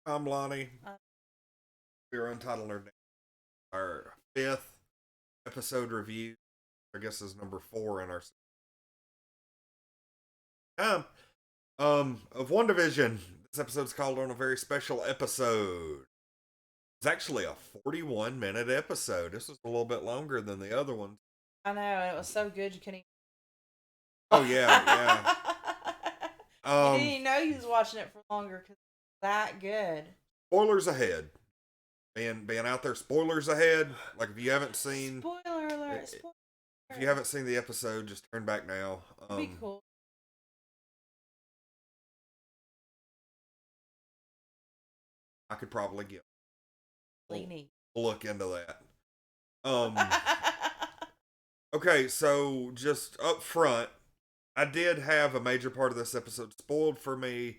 I'm Lonnie. We're Untitled, our fifth episode review. I guess is number 4 in our time. Of WandaVision. This episode's called On a Very Special Episode. It's actually a 41-minute episode. This was a little bit longer than the other ones. I know, it was so good you couldn't Oh, yeah, yeah. You didn't even know you was watching it for longer because it's that good. Spoilers ahead. Being out there, spoilers ahead. Like, if you haven't seen... Spoiler alert, spoiler alert. If you haven't seen the episode, just turn back now. That'd be cool. I could probably get a look into that. Okay, so just up front, I did have a major part of this episode spoiled for me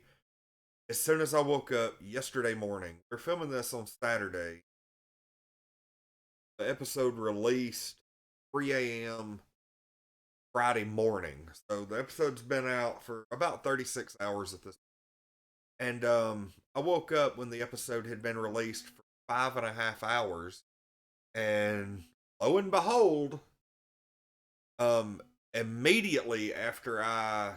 as soon as I woke up yesterday morning. We're filming this on Saturday. The episode released 3 a.m. Friday morning. So the episode's been out for about 36 hours at this point. And I woke up when the episode had been released for 5.5 hours. And lo and behold, immediately after I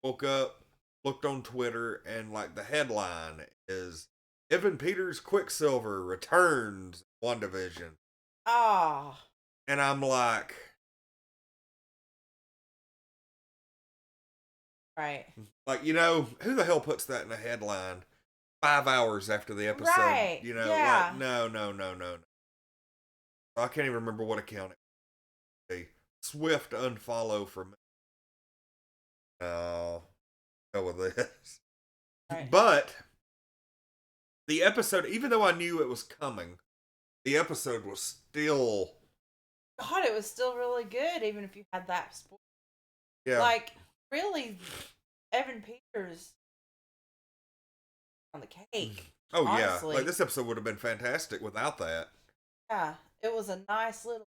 woke up, looked on Twitter, and like the headline is Evan Peters Quicksilver returns WandaVision. Ah. And I'm like, right. Like, you know, who the hell puts that in a headline 5 hours after the episode? Right. You know, yeah. like, no. I can't even remember what account it was. A swift unfollow from me. No, go with this. Right. But the episode, even though I knew it was coming, the episode was still... God, it was still really good, even if you had that spoiler. Yeah. Like, really, Evan Peters on the cake. Oh, honestly. yeah. Like, this episode would have been fantastic without that. Yeah, it was a nice little...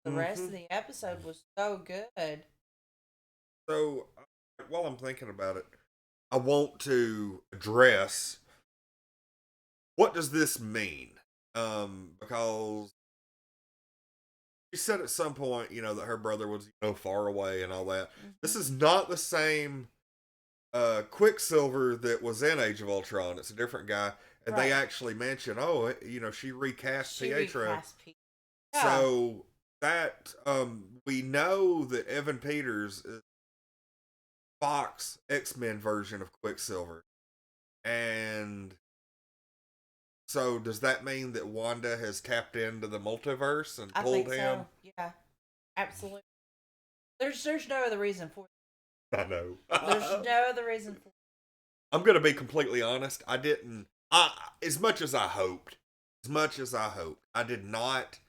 The rest of the episode was so good. So, while I'm thinking about it, I want to address, what does this mean? Because she said at some point, you know, that her brother was, you know, far away and all that. Mm-hmm. This is not the same Quicksilver that was in Age of Ultron. It's a different guy. And they actually mention, oh, you know, she recast Pietro. Yeah. So that, we know that Evan Peters is Fox X-Men version of Quicksilver. And so does that mean that Wanda has tapped into the multiverse and pulled him? So. Yeah, absolutely. There's no other reason for it. I know. There's no other reason for it. I'm going to be completely honest. As much as I hoped, I did not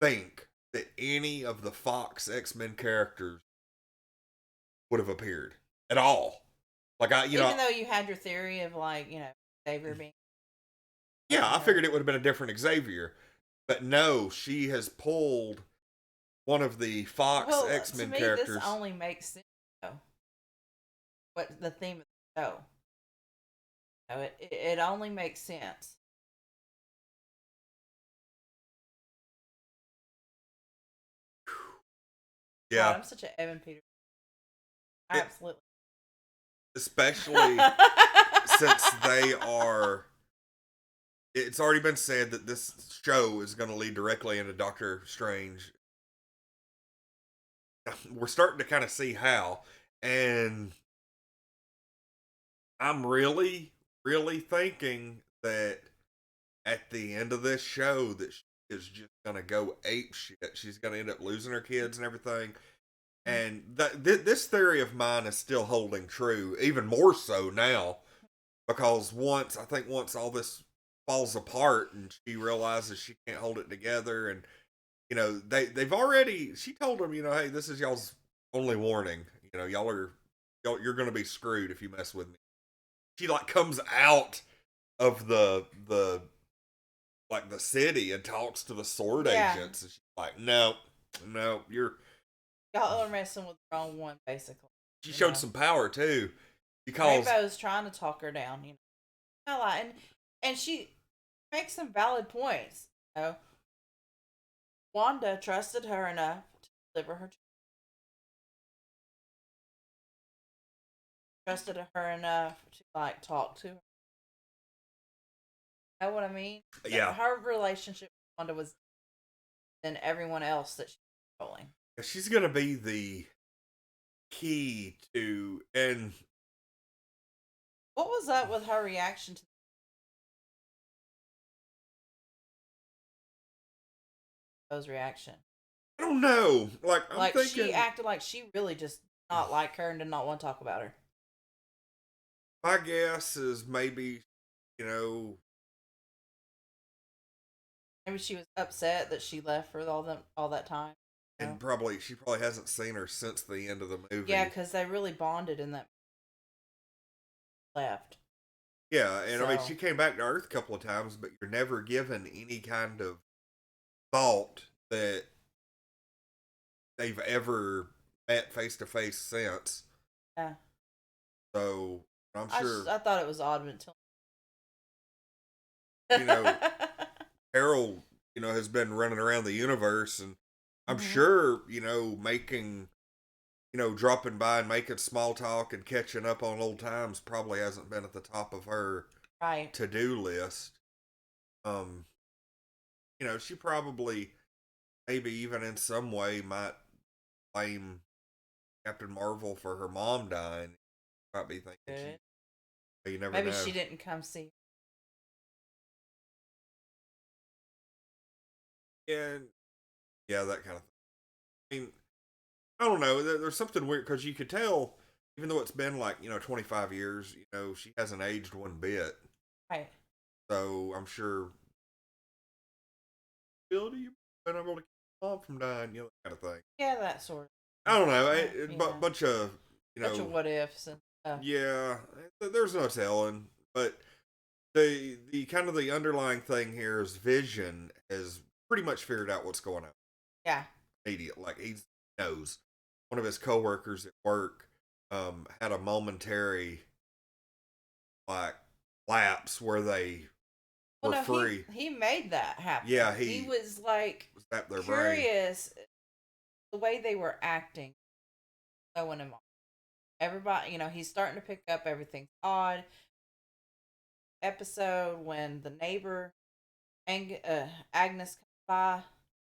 think that any of the Fox X-Men characters would have appeared at all. Like, even though you had your theory of, like, you know, Xavier being... Yeah, I figured it would have been a different Xavier. But no, she has pulled one of the Fox X-Men characters. This only makes sense, though. What the theme of the show. You know, it only makes sense. Yeah. God, I'm such an Evan Peters. Absolutely. Especially since they are... It's already been said that this show is going to lead directly into Doctor Strange. We're starting to kind of see how. And I'm really, really thinking that at the end of this show that she is just going to go ape shit. She's going to end up losing her kids and everything. And this theory of mine is still holding true, even more so now. Because once all this falls apart and she realizes she can't hold it together, and you know she told them, you know, hey, this is y'all's only warning, you know, you're gonna be screwed if you mess with me. She like comes out of the like the city and talks to the sword agents, and she's like, no, y'all are messing with the wrong one, basically. she You showed know, some power too, because Rainbow's trying to talk her down. You know, and she makes some valid points. You know, Wanda trusted her enough to deliver her. Trusted her enough to like talk to her. You know what I mean? yeah, Her relationship with Wanda was than everyone else that she's controlling. she's gonna be the key to, and What was up with her reaction to those reaction? I don't know. Like I'm Like she thinking, acted like she really just did not like her and did not want to talk about her. my guess is maybe, you know, Maybe she was upset that she left for all that time. You know? and probably she probably hasn't seen her since the end of the Yeah, movie. because they really bonded in that left. Yeah, and I mean So she came back to Earth a couple of times, but you're never given any kind of thought that they've ever met face to face since. yeah, So I'm sure, I thought it was odd until you know, Harold, you know, has been running around the universe, and I'm hmm sure, you know, making, you know, dropping by and making small talk and catching up on old times probably hasn't been at the top of her right. to-do list. Um, you know, she probably, maybe even in some way, might blame Captain Marvel for her mom dying. Might be thinking Good. you never Maybe know. she didn't come see. And yeah, that kind of thing. I mean, I don't know. There's something weird because you could tell, even though it's been like, you know, 25 years, you know, she hasn't aged one bit. Right. So I'm sure, Bill, do you been able to keep mom from dying? You know, that kind of thing. Yeah, that sort of I thing. don't know. Yeah. Bunch of, you Bunch of know, what ifs and stuff. yeah, there's no telling. But the kind of the underlying thing here is Vision has pretty much figured out what's going on. Yeah. Immediate, like he knows. One of his coworkers at work had a momentary like lapse where they Well, were no, free. he made that happen. Yeah, He he was like zapped their brain. curious the way they were acting. Throwing him off. Everybody, you know, he's starting to pick up everything's odd. Episode when the neighbor Agnes comes by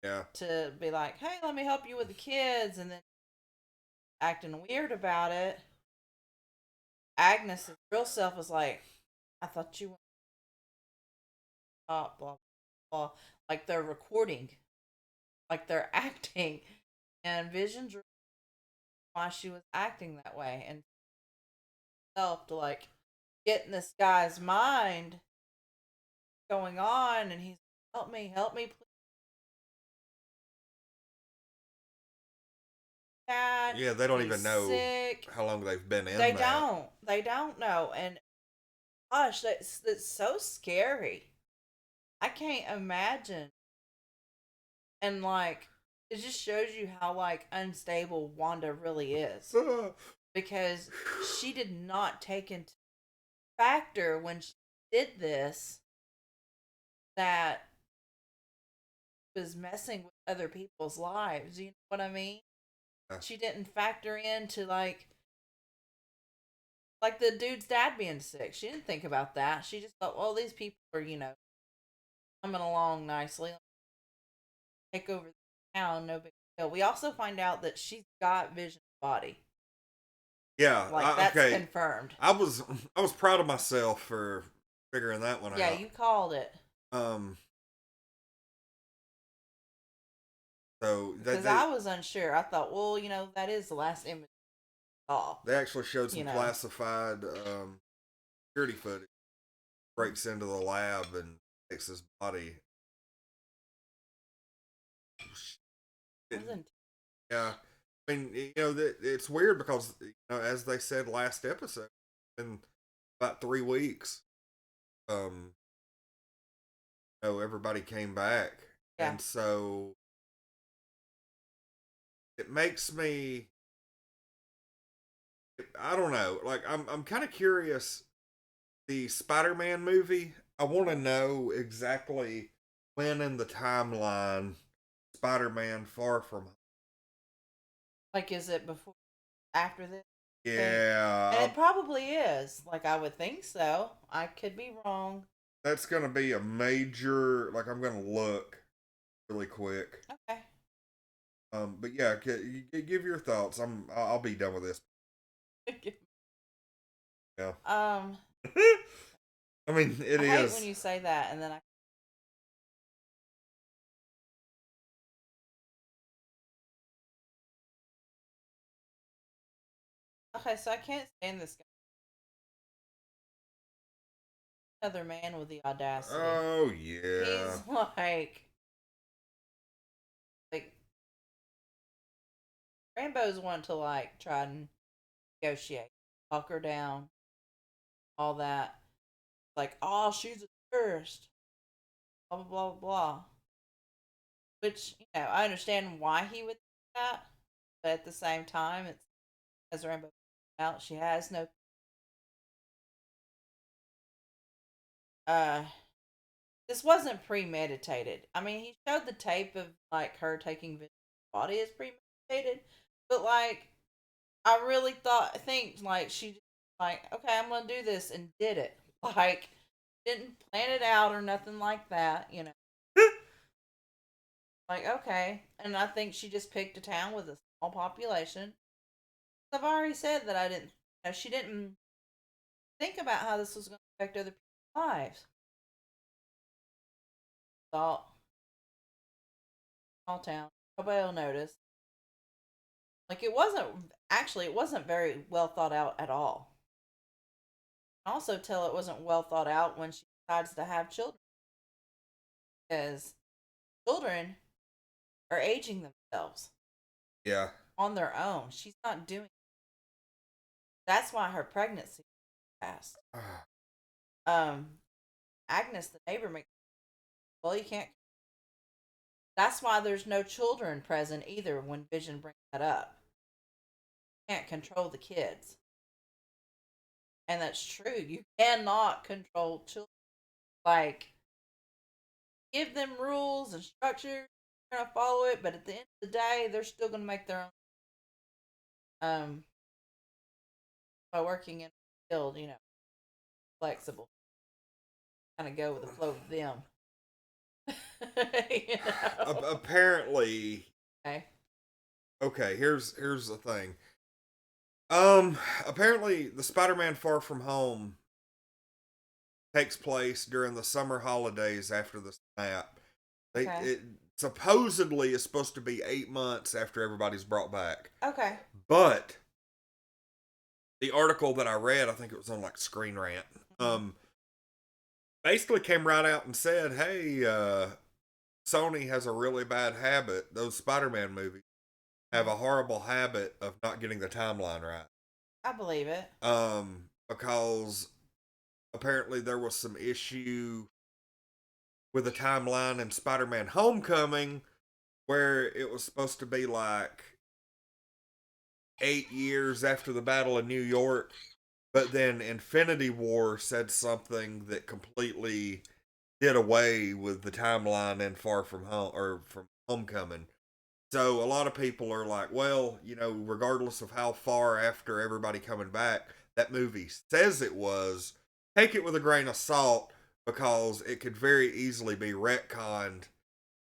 Yeah, to be like, "Hey, let me help you with the kids," and then acting weird about it. Agnes's real self was like, "I thought you were blah blah blah," like they're recording, like they're acting, and Vision's why she was acting that way, and self to like get in this guy's mind going on, and he's help me, please, dad. yeah. They don't He's even know sick. how long they've been in that. They don't know, and gosh, that's so scary. I can't imagine. And like it just shows you how like unstable Wanda really is because she did not take into factor when she did this that was messing with other people's lives. You know what I mean? She didn't factor into like the dude's dad being sick. She didn't think about that. She just thought, well, these people are, you know, coming along nicely. Take over the town, no big deal. We also find out that she's got Vision's body. Yeah, Like that's okay. confirmed. I was proud of myself for figuring that one Yeah, out. you called it. Um, so Because I was unsure. I thought, well, you know, that is the last image I saw. they actually showed some You know. classified security footage. Breaks into the lab and takes his body. Wasn't Yeah, I mean, you know, it's weird because, you know, as they said last episode, in about 3 weeks, um, you know, everybody came back, yeah. and so it makes me I don't know. Like, I'm kind of curious. The Spider-Man movie. I want to know exactly when in the timeline Spider-Man Far From Home. Like, is it before, after this? Think? And Yeah, it probably is. Like, I would think so. I could be wrong. that's gonna be a major. Like, I'm gonna look really quick. Okay. But yeah, give your thoughts. I'll be done with this. Yeah. um, I mean, it I hate when is. you say that, and then I. Okay, so I can't stand this guy. Another man with the audacity. Oh yeah. He's like Rambo's want to like try and negotiate, talk her down, all that. Like, oh, she's a terrorist. Blah blah blah blah. Which I understand why he would think that, but at the same time, it's as Rambo pointed out, she has no. Uh, this wasn't premeditated. I mean, he showed the tape of like her taking Vision's body as premeditated, but like I really think like she just like, okay, I'm gonna do this and did it. Like, didn't plan it out or nothing like that. Like, okay, and I think she just picked a town with a small population. I've already said that I didn't. She didn't think about how this was going to affect other people's lives. Thought small town, nobody will notice. Like, it wasn't very well thought out at all. Also, tell it wasn't well thought out when she decides to have children, because children are aging themselves Yeah. on their own. She's not doing. That's why her pregnancy passed. Um, Agnes, the neighbor, makes well, you can't. That's why there's no children present either when Vision brings that up. You can't control the kids, and that's true. You cannot control children. Like, give them rules and structure. They're gonna follow it, but at the end of the day, they're still gonna make their own. By working in a field, flexible, kind of go with the flow of them. you know. Apparently, Okay. okay. Here's the thing. Apparently, the Spider-Man Far From Home takes place during the summer holidays after the snap. Okay. It supposedly is supposed to be 8 months after everybody's brought back, Okay. but the article that I read, I think it was on like Screen Rant, Mm-hmm. basically came right out and said, "Hey, Sony has a really bad habit. Those Spider-Man movies have a horrible habit of not getting the timeline right." I believe it. Because apparently there was some issue with the timeline in Spider-Man Homecoming where it was supposed to be like 8 years after the Battle of New York, but then Infinity War said something that completely did away with the timeline in Far From Home or from Homecoming. So a lot of people are like, well, regardless of how far after everybody coming back that movie says it was, take it with a grain of salt because it could very easily be retconned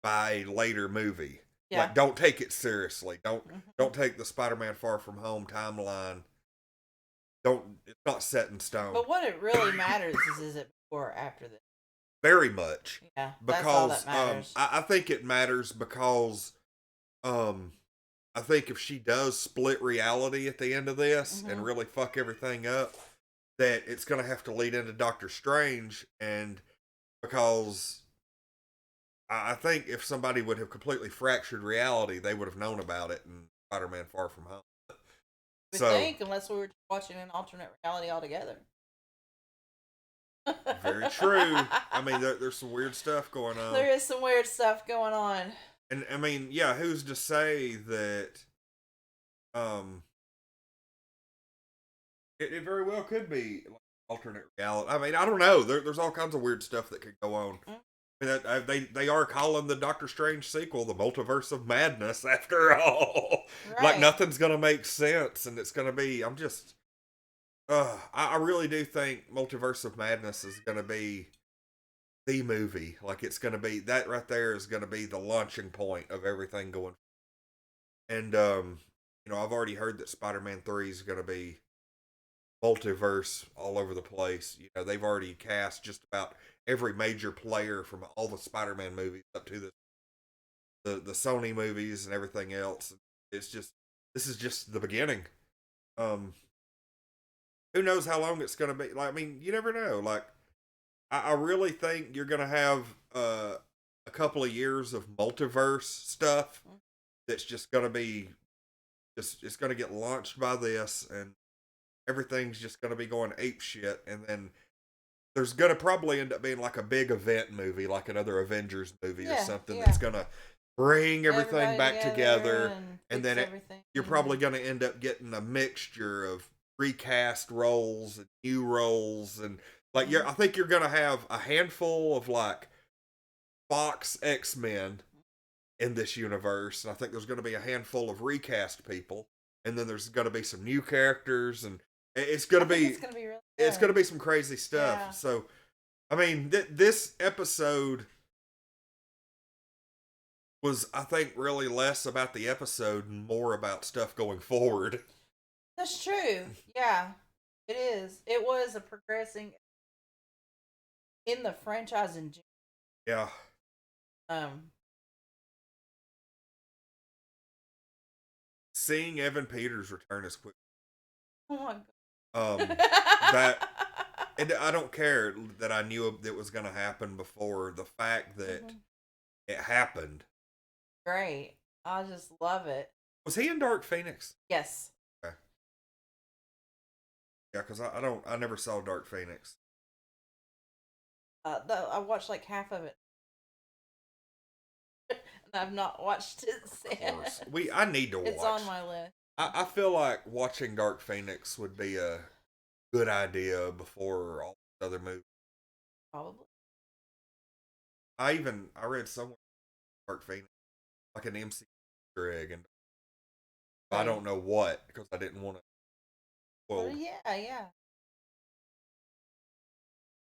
by a later movie. Yeah. Like, don't take it seriously. Don't Mm-hmm. don't take the Spider-Man Far From Home timeline. Don't. It's not set in stone. But what it really matters is it before or after this? Very much Yeah, that's all that because matters. I think it matters because um I think if she does split reality at the end of this Mm-hmm. and really fuck everything up, that it's going to have to lead into Doctor Strange. And because I think if somebody would have completely fractured reality, they would have known about it in Spider Man Far From Home. We So, think, unless we were watching an alternate reality altogether. very true. I mean, there's some weird stuff going on. There is some weird stuff going on. And I mean, yeah, who's to say that um It very well could be like alternate reality. I mean, I don't know. There's all kinds of weird stuff that could go on. Mm. I mean, they are calling the Doctor Strange sequel the Multiverse of Madness after all. Like Right. nothing's gonna make sense, and it's gonna be. I'm just. I really do think Multiverse of Madness is gonna be the movie. Like it's gonna be that right there is gonna be the launching point of everything going. And I've already heard that Spider-Man 3 is gonna be multiverse all over the place. They've already cast just about every major player from all the Spider-Man movies up to the Sony movies and everything else. It's just this is just the beginning. Um, who knows how long it's going to be? Like, I mean, you never know. Like, I really think you're going to have a couple of years of multiverse stuff that's just going to be just it's going to get launched by this, and everything's just going to be going ape shit, and then there's gonna probably end up being like a big event movie, like another Avengers movie or Yeah, something yeah. that's gonna bring everything Everybody back together, and fix then everything. you're probably gonna end up getting a mixture of recast roles and new roles, and like I think you're gonna have a handful of like Fox X-Men in this universe, and I think there's gonna be a handful of recast people, and then there's gonna be some new characters, and it's gonna be it's gonna be really it's good. gonna be some crazy stuff. Yeah. So I mean, this episode was, I think, really less about the episode and more about stuff going forward. That's true. Yeah, it is. It was a progressing in the franchise in Yeah. um. Seeing Evan Peters return as quick. Oh my Um, god. that, and I don't care that I knew it was going to happen before. The fact that it happened. Great. I just love it. Was he in Dark Phoenix? Yes. Okay. Yeah, because I never saw Dark Phoenix. I watched like half of it. And I've not watched it since. Of course. I need to watch. It's on my list. I feel like watching Dark Phoenix would be a good idea before all the other movies. Probably. I read somewhere Dark Phoenix like an MC egg, and I don't know what because I didn't want to. Well, yeah.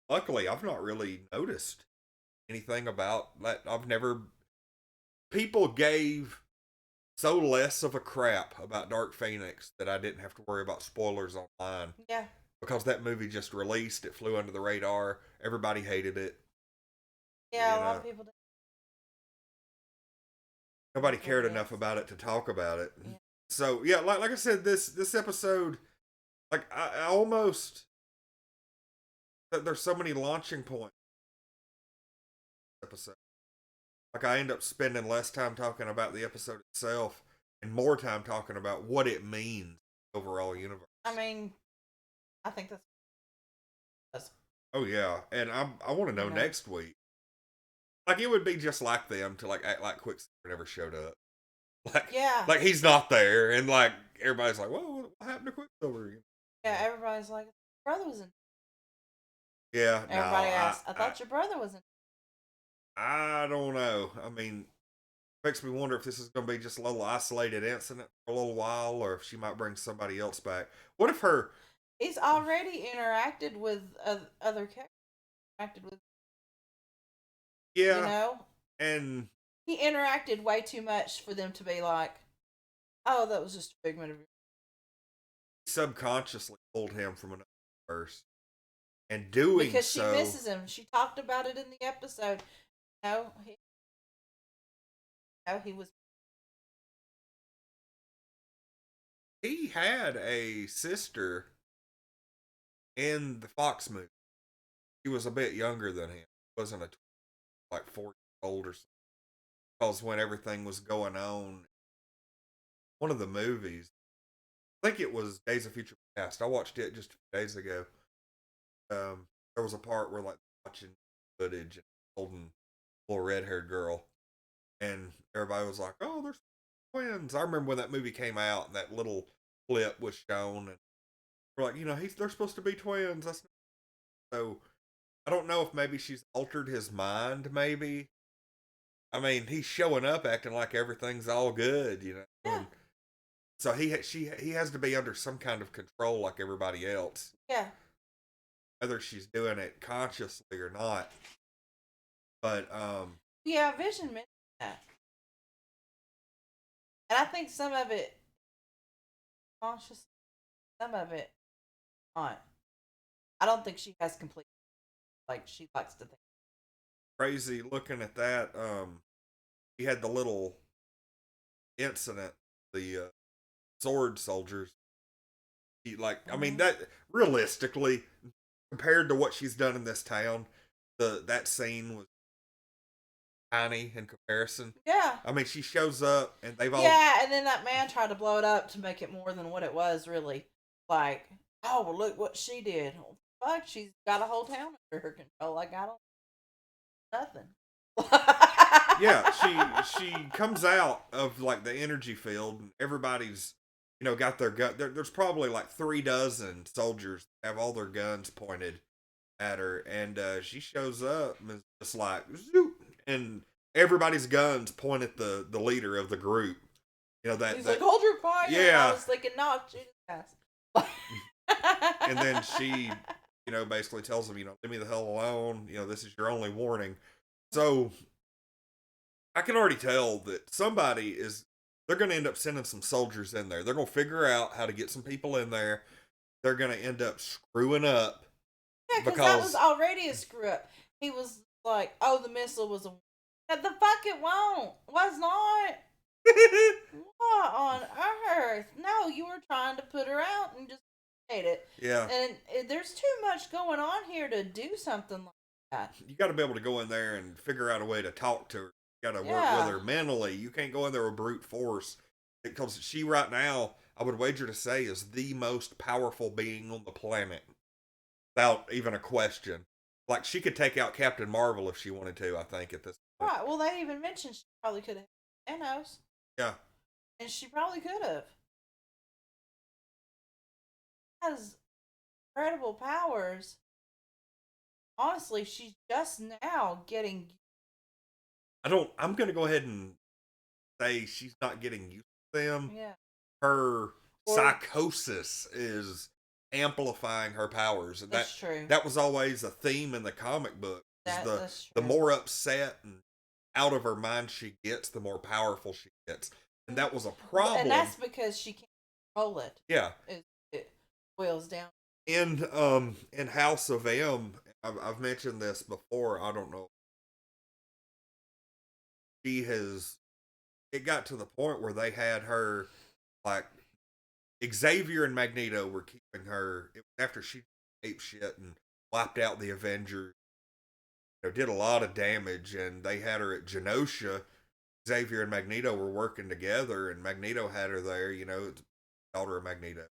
luckily I've not really noticed anything about that. I've never. People gave so less of a crap about Dark Phoenix that I didn't have to worry about spoilers online. Yeah. Because that movie just released, it flew under the radar. Everybody hated it. Yeah, a lot of people did. Nobody cared enough about it to talk about it. Yeah. So yeah, like I said, this episode, like I almost there's so many launching points. Episode, like I end up spending less time talking about the episode itself and more time talking about what it means overall universe. I mean, I think that's Oh yeah, and I want to know next week. Like it would be just like them to like act like Quicksilver never showed up. Like he's not there, and like everybody's like, "Whoa, what happened to Quicksilver?" Yeah, everybody's like, "Brother was in." Yeah, everybody asked. I thought your brother was in. I don't know. I mean, it makes me wonder if this is going to be just a little isolated incident for a little while, or if she might bring somebody else back. What if her? He's already interacted with other characters. Interacted with. Yeah. And he interacted way too much for them to be like, "Oh, that was just a figment of your." Subconsciously pulled him from another verse, and doing because so, she misses him. She talked about it in the episode. He was. He had a sister in the Fox movie. He was a bit younger than him. He wasn't like 4 years old or something. Because when everything was going on, one of the movies, I think it was Days of Future Past. I watched it just a few days ago. There was a part where like watching footage and holding a little red-haired girl, and everybody was like, "Oh, there's twins." I remember when that movie came out and that little clip was shown, and we're like, they're supposed to be twins. So I don't know if maybe she's altered his mind. Maybe. I mean, he's showing up acting like everything's all good. Yeah. And so he has to be under some kind of control like everybody else. Yeah. Whether she's doing it consciously or not. But yeah, Vision mentioned that, and I think some of it conscious, some of it not. I don't think she has complete like she likes to think. crazy looking at that. He had the little incident, the sword soldiers. I mean, that realistically, compared to what she's done in this town, that scene was tiny in comparison. Yeah. I mean, she shows up and they've all. Yeah, and then that man tried to blow it up to make it more than what it was, really. Like, oh, well, look what she did. Oh, fuck, she's got a whole town under her control. Like, I don't. Nothing. Yeah, she comes out of like the energy field and everybody's got their gun. There's probably like 36 soldiers that have all their guns pointed at her, and she shows up and is just like zoop, and everybody's guns point at the leader of the group. He's like, hold your fire. Yeah. I was thinking, no, shoot his ass. And then she basically tells him, leave me the hell alone. This is your only warning. So I can already tell that they're going to end up sending some soldiers in there. They're going to figure out how to get some people in there. They're going to end up screwing up. Yeah, because that was already a screw up. He was like, oh, the missile was the fuck it won't. Was not. What on earth? No, you were trying to put her out and just hate it. Yeah. And there's too much going on here to do something like that. You got to be able to go in there and figure out a way to talk to her. You got to work with her mentally. You can't go in there with brute force. Because she right now, I would wager to say, is the most powerful being on the planet. Without even a question. Like, she could take out Captain Marvel if she wanted to, I think, at this point. Right, well, they even mentioned she probably could have Thanos. Yeah. And she probably could have. Has incredible powers. Honestly, she's just now getting. I'm going to go ahead and say she's not getting used to them. Yeah. Her psychosis is amplifying her powers. And that's true. That was always a theme in the comic book. That's true. The more upset and out of her mind she gets, the more powerful she gets. And that was a problem. And that's because she can't control it. Yeah. It boils down. In House of M, I've mentioned this before. I don't know. It got to the point where they had her, like, Xavier and Magneto were keeping her. It was after she ate shit and wiped out the Avengers. Did a lot of damage, and they had her at Genosha. Xavier and Magneto were working together, and Magneto had her there, daughter of Magneto.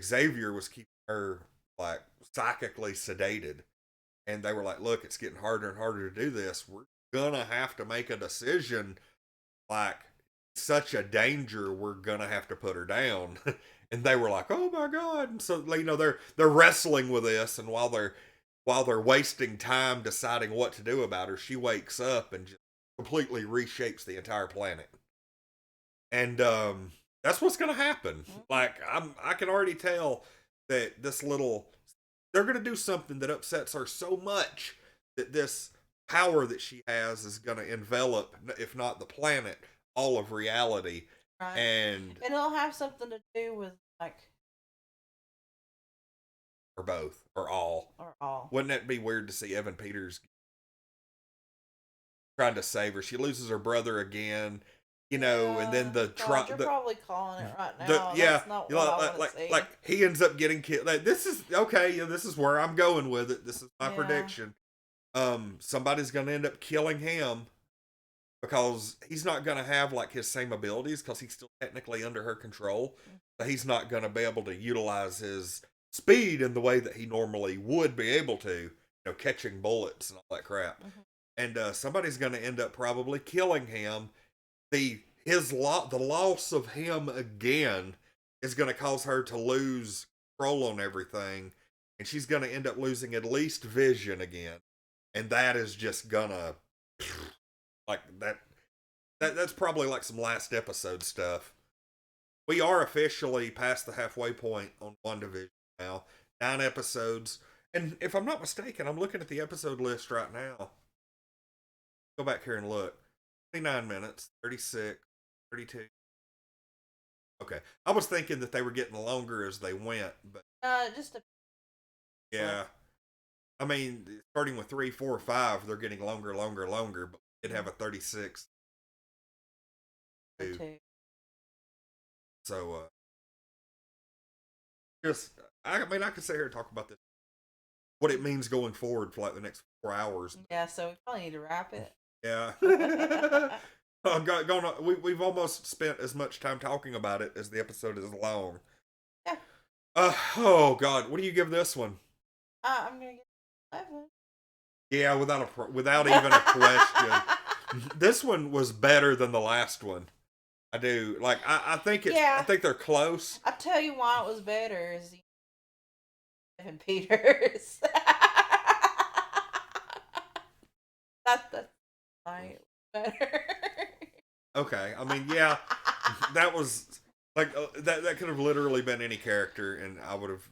Xavier was keeping her, like, psychically sedated. And they were like, look, it's getting harder and harder to do this. We're gonna have to make a decision. Like, such a danger, we're gonna have to put her down. And they were like, oh my God. And so, they're wrestling with this, and while they're wasting time deciding what to do about her, she wakes up and just completely reshapes the entire planet. And that's what's going to happen. Like, I can already tell that they're going to do something that upsets her so much that this power that she has is going to envelop, if not the planet, all of reality. Right. And it'll have something to do with, like, or both, or all. Or all. Wouldn't that be weird to see Evan Peters trying to save her? She loses her brother again, and then you're probably calling it right now. That's not what I want to see. Like he ends up getting killed. Like, this is okay. This is where I'm going with it. This is my prediction. Somebody's going to end up killing him because he's not going to have, like, his same abilities because he's still technically under her control. But he's not going to be able to utilize his speed in the way that he normally would be able to, catching bullets and all that crap. Mm-hmm. And somebody's going to end up probably killing him. The loss of him again is going to cause her to lose control on everything, and she's gonna end up losing at least Vision again, and that is just gonna like that's probably like some last episode stuff. We are officially past the halfway point on WandaVision now. 9 episodes. And if I'm not mistaken, I'm looking at the episode list right now. Go back here and look. 29 minutes, 36, 32. Okay. I was thinking that they were getting longer as they went, but just a yeah. I mean, starting with 3, 4, 5, they're getting longer, but we did have a 36. two. So, I mean, I could sit here and talk about this, what it means going forward for like the next 4 hours. Yeah, so we probably need to wrap it. Yeah. We've almost spent as much time talking about it as the episode is long. Yeah. Oh, God. What do you give this one? I'm going to get 11. Yeah, without even a question. This one was better than the last one. I do. Like, I think I think they're close. I'll tell you why it was better is Evan Peters. That's right. Better. Okay. I mean, yeah, that was like that could have literally been any character, and I would have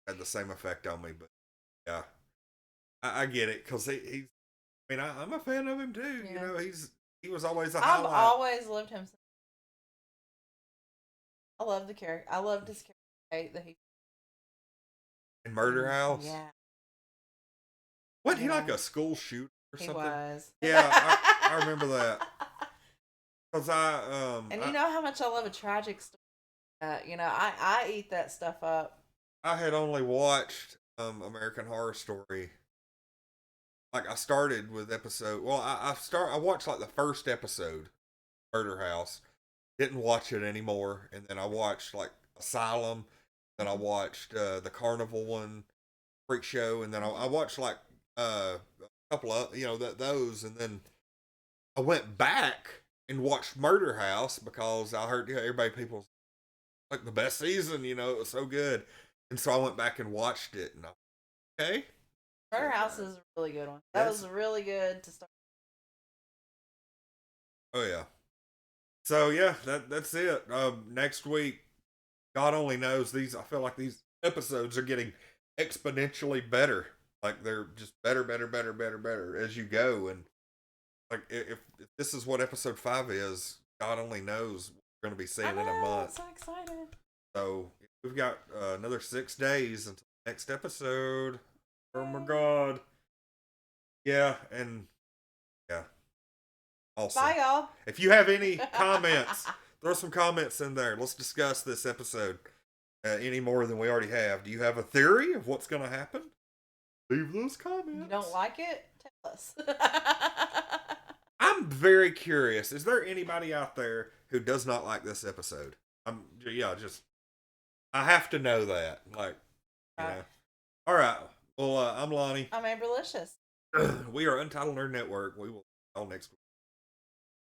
had the same effect on me. But yeah, I get it because he's. I mean, I'm a fan of him too. Yeah. You know, he was always a highlight. I've always loved him. I love the character. I loved his character that he in Murder House. Yeah. What he like a school shooter or something? He was. Yeah, I remember that. Cause and you know how much I love a tragic story. You know, I eat that stuff up. I had only watched American Horror Story. Like I started with episode. Well, I watched like the first episode, Murder House. Didn't watch it anymore, and then I watched like Asylum. Then I watched the Carnival one, Freak Show, and then I watched like a couple of those, and then I went back and watched Murder House because I heard people like the best season. You know, it was so good, and so I went back and watched it, and okay. Murder House is a really good one. That was really good to start. Oh yeah. So yeah, that's it. Next week, God only knows I feel like these episodes are getting exponentially better. Like they're just better as you go. And like if this is what episode 5 is, God only knows what we're going to be seeing in a month. I'm so excited. So we've got another 6 days until the next episode. Oh my God. Yeah, and yeah. Awesome. Bye, y'all. If you have any comments, throw some comments in there. Let's discuss this episode any more than we already have. Do you have a theory of what's going to happen? Leave those comments. You don't like it? Tell us. I'm very curious. Is there anybody out there who does not like this episode? I have to know that. Like, you know. All right. Well, I'm Lonnie. I'm Amberlicious. We are Untitled Nerd Network. We will see y'all next week.